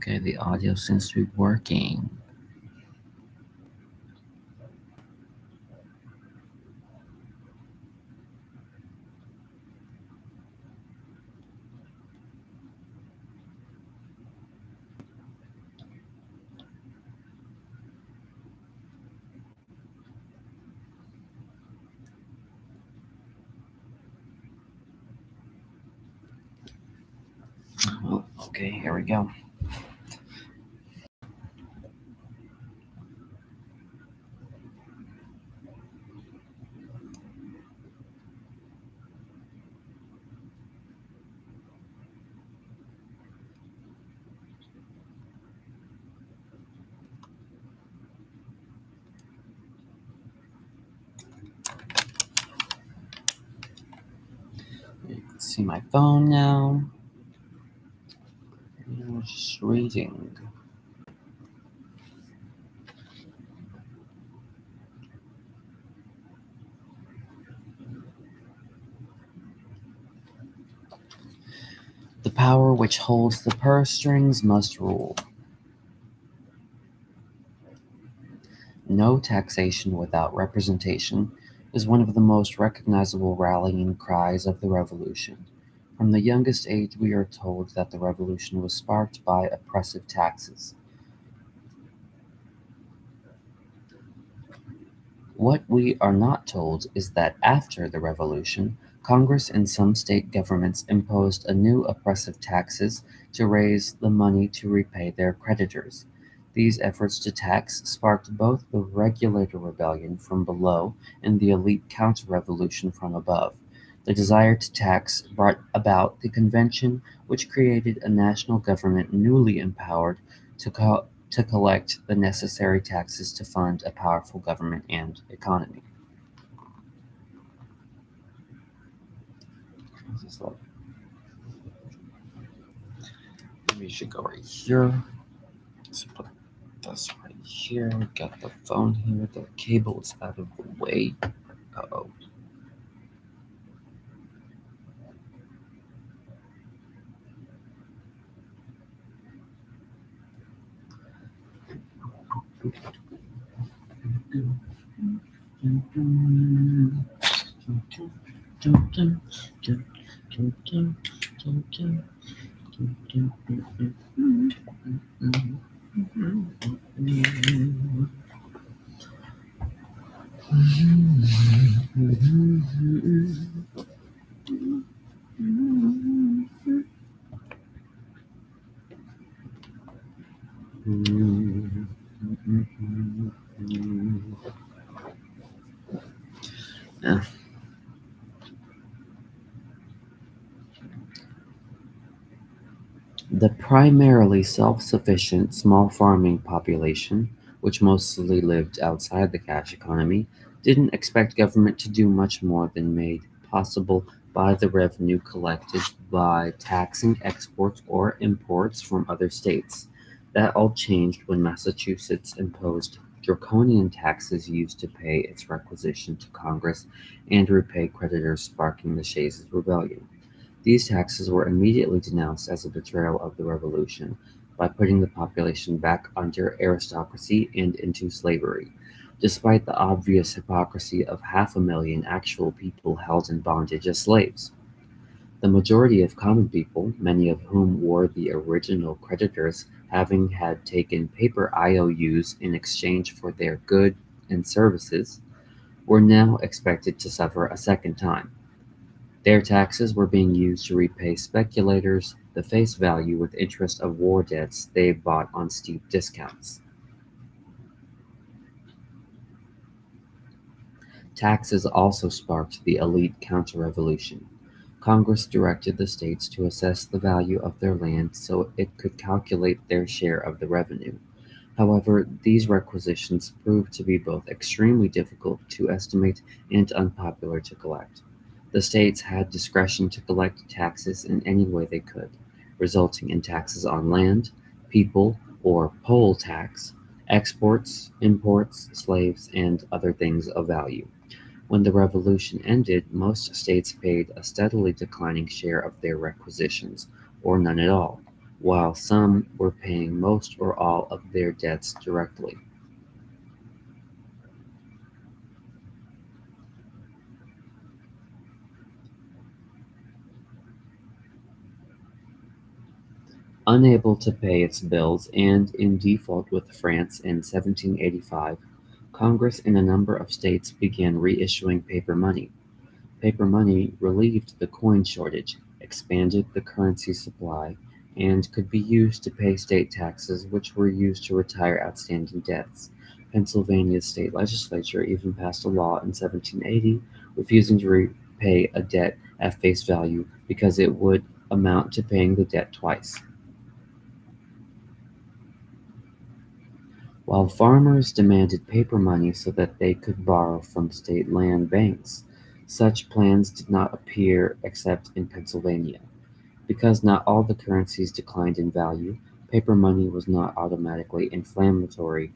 Okay, the audio seems to be working. Oh, okay, here we go. You can see my phone now. I'm just reading. The power which holds the purse strings must rule. No taxation without representation is one of the most recognizable rallying cries of the revolution. From the youngest age, we are told that the revolution was sparked by oppressive taxes. What we are not told is that after the revolution, Congress and some state governments imposed anew oppressive taxes to raise the money to repay their creditors. These efforts to tax sparked both the regulator rebellion from below and the elite counter-revolution from above. The desire to tax brought about the convention, which created a national government newly empowered to collect the necessary taxes to fund a powerful government and economy. Maybe you should go right here. Let's put this right here. Got the phone here. The cable is out of the way. Uh-oh. Yeah. The primarily self-sufficient small farming population, which mostly lived outside the cash economy, didn't expect government to do much more than made possible by the revenue collected by taxing exports or imports from other states. That all changed when Massachusetts imposed draconian taxes used to pay its requisition to Congress and repay creditors, sparking the Shays' Rebellion. These taxes were immediately denounced as a betrayal of the Revolution by putting the population back under aristocracy and into slavery, despite the obvious hypocrisy of 500,000 actual people held in bondage as slaves. The majority of common people, many of whom were the original creditors, having had taken paper IOUs in exchange for their goods and services, were now expected to suffer a second time. Their taxes were being used to repay speculators the face value with interest of war debts they bought on steep discounts. Taxes also sparked the elite counter-revolution. Congress directed the states to assess the value of their land so it could calculate their share of the revenue. However, these requisitions proved to be both extremely difficult to estimate and unpopular to collect. The states had discretion to collect taxes in any way they could, resulting in taxes on land, people, or poll tax, exports, imports, slaves, and other things of value. When the revolution ended, most states paid a steadily declining share of their requisitions, or none at all. while some were paying most or all of their debts directly. Unable to pay its bills and in default with France in 1785, Congress in a number of states began reissuing paper money. Paper money relieved the coin shortage, expanded the currency supply, and could be used to pay state taxes, which were used to retire outstanding debts. Pennsylvania's state legislature even passed a law in 1780 refusing to repay a debt at face value because it would amount to paying the debt twice. While farmers demanded paper money so that they could borrow from state land banks, such plans did not appear except in Pennsylvania. Because not all the currencies declined in value, paper money was not automatically inflationary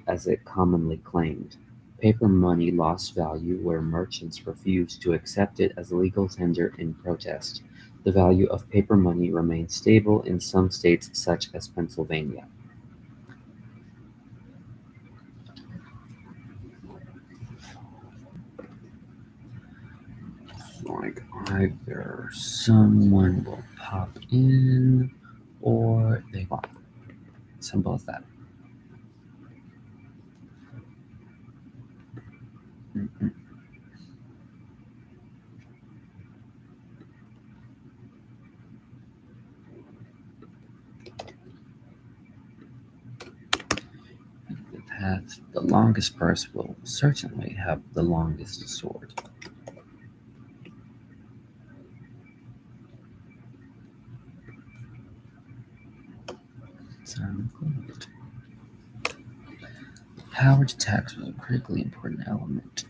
as it commonly claimed. Paper money lost value where merchants refused to accept it as legal tender in protest. The value of paper money remained stable in some states such as Pennsylvania. Like either someone will pop in or they won't. Simple as that. Mm-mm. The path, the longest purse will certainly have the longest sword. Sound good. Power to tax was a critically important element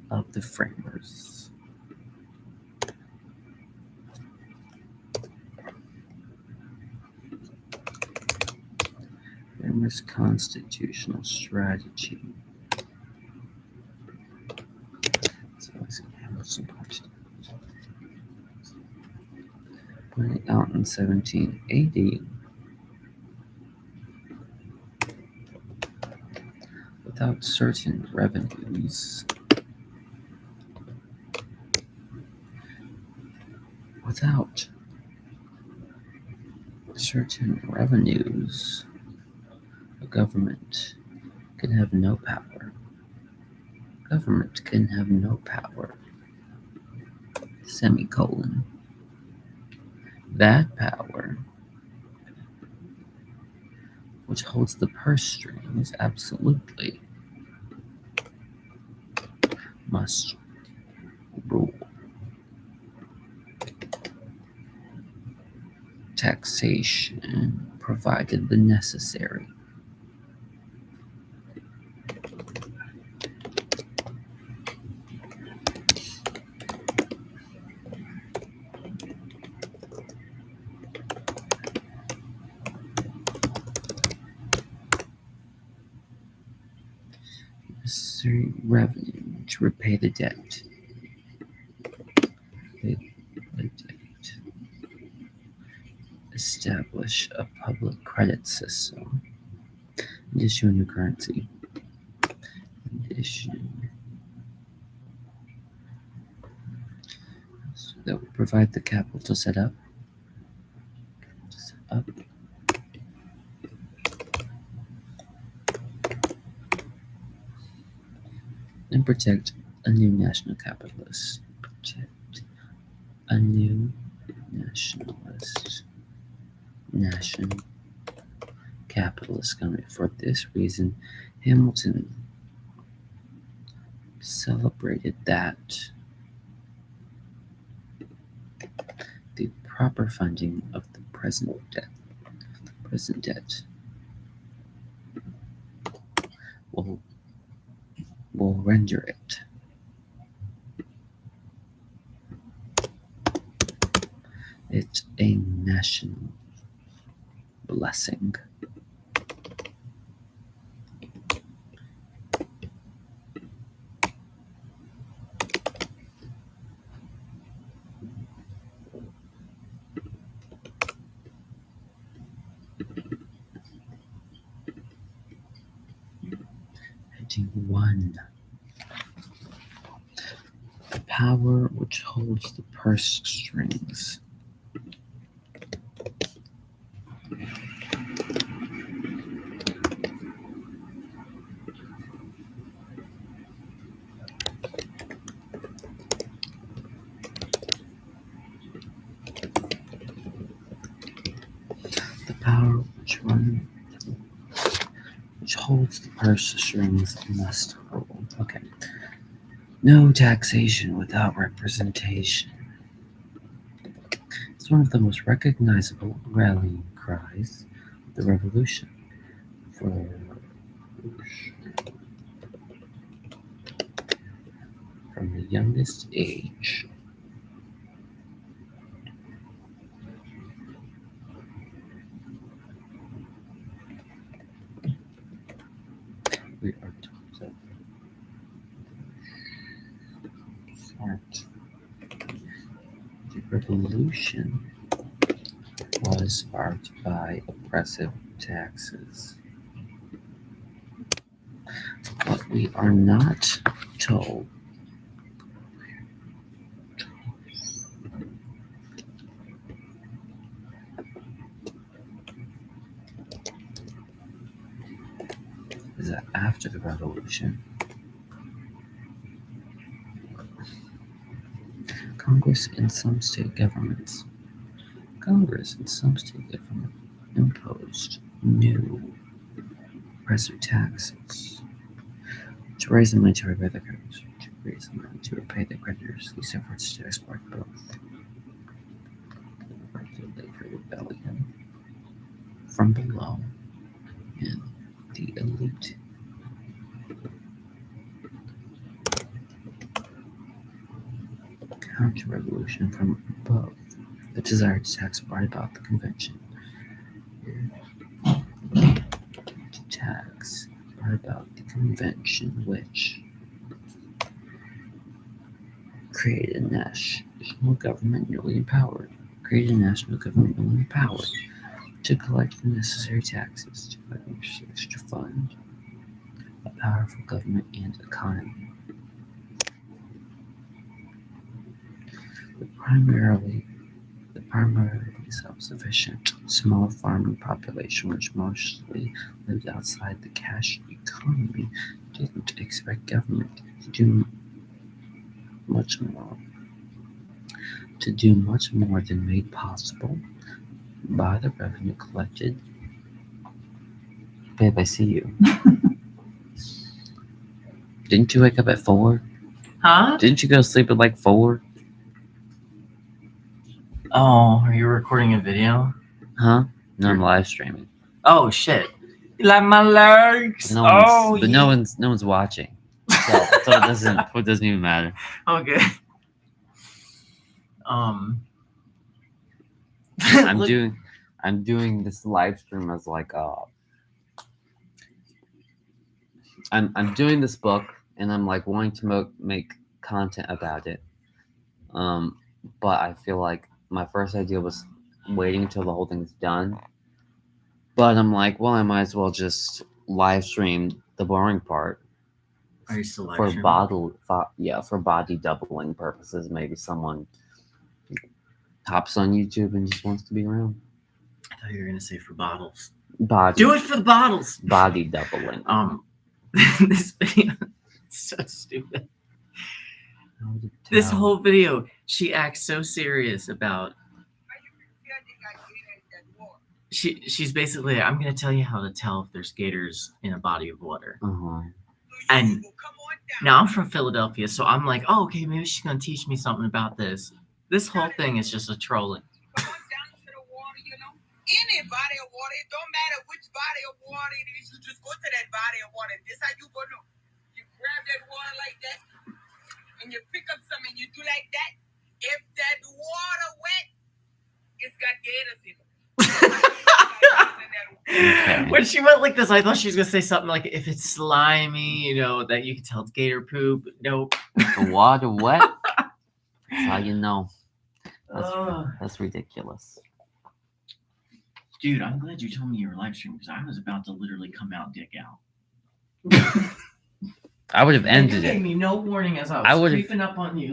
of the framers. Framers' constitutional strategy. So it's important. Pointing out in 1780, without certain revenues, without certain revenues, a government can have no power. Government can have no power. Semicolon. That power, which holds the purse strings, absolutely must rule. Taxation provided the necessary. Necessary revenue to repay the debt. The debt. Establish a public credit system. And issue a new currency. And issue. So that would provide the capital to set up. And protect a new national capitalist. Protect a new national capitalist government. For this reason, Hamilton celebrated that the proper funding of the present debt will render it a national blessing. 21. The power which holds the purse strings. The power which holds the purse strings must rule. Okay. No taxation without representation. It's one of the most recognizable rallying cries of the revolution. From the youngest age. We are taught that the revolution was sparked by oppressive taxes. What we are not told is that after the revolution, Congress and some state government imposed new oppressive taxes to raise the money to repay the creditors. These efforts to export both the labor rebellion from below and the elite. Counter-revolution from above. The desire to tax brought about the convention. Which created a national government newly empowered to collect the necessary taxes to furnish extra fund a powerful government and economy. The primarily self-sufficient small farming population, which mostly lived outside the cash economy, didn't expect government to do much more than made possible by the revenue collected. Babe, I see you. Didn't you wake up at 4? Huh? Didn't you go to sleep at like 4? Oh, are you recording a video? Huh? No, I'm live streaming. Oh shit! You like my legs? No one's watching. So it doesn't even matter. Okay. I'm doing this live stream as like I'm doing this book and I'm like wanting to make content about it. But I feel like my first idea was waiting until the whole thing's done. But I'm like, well, I might as well just live stream the boring part. Are you still live for streaming? for body doubling purposes? Maybe someone hops on YouTube and just wants to be around. I thought you were gonna say for bottles. Body. Do it for the bottles. Body doubling. This video is so stupid. This whole video, she acts so serious about. She's basically, I'm gonna tell you how to tell if there's gators in a body of water. And now I'm from Philadelphia, so I'm like, oh, okay, maybe she's gonna teach me something about this. This whole thing is just a trolling. Any body of water, it don't matter which body of water it is, you just go to that body of water. This how you go do. You grab that water like that, and you pick up some and you do like that. If that water wet, it's got gators in it. When she went like this, I thought she was gonna say something like, if it's slimy, that you can tell it's gator poop. Nope. If the water wet, that's how you know. That's ridiculous. Dude, I'm glad you told me you were live streaming because I was about to literally come out dick out. I would have And you ended gave it. me no warning as I I was would've- creeping up on you.